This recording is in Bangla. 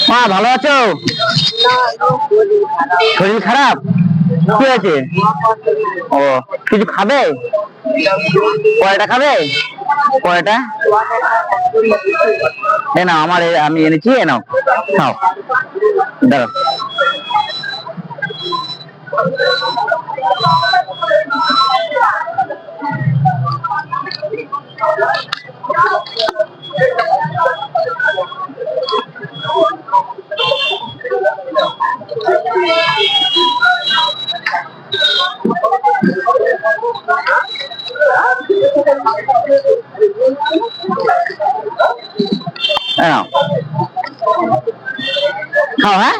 মা ভালো আছো? শরীর খারাপ? কি আছে? ও, কিছু খাবে? কয়টা খাবে? কয়টা? এ নাও, আমি এনেছি, এ নাও, খাও। দাঁড়াও। নাও, খাও। হ্যাঁ,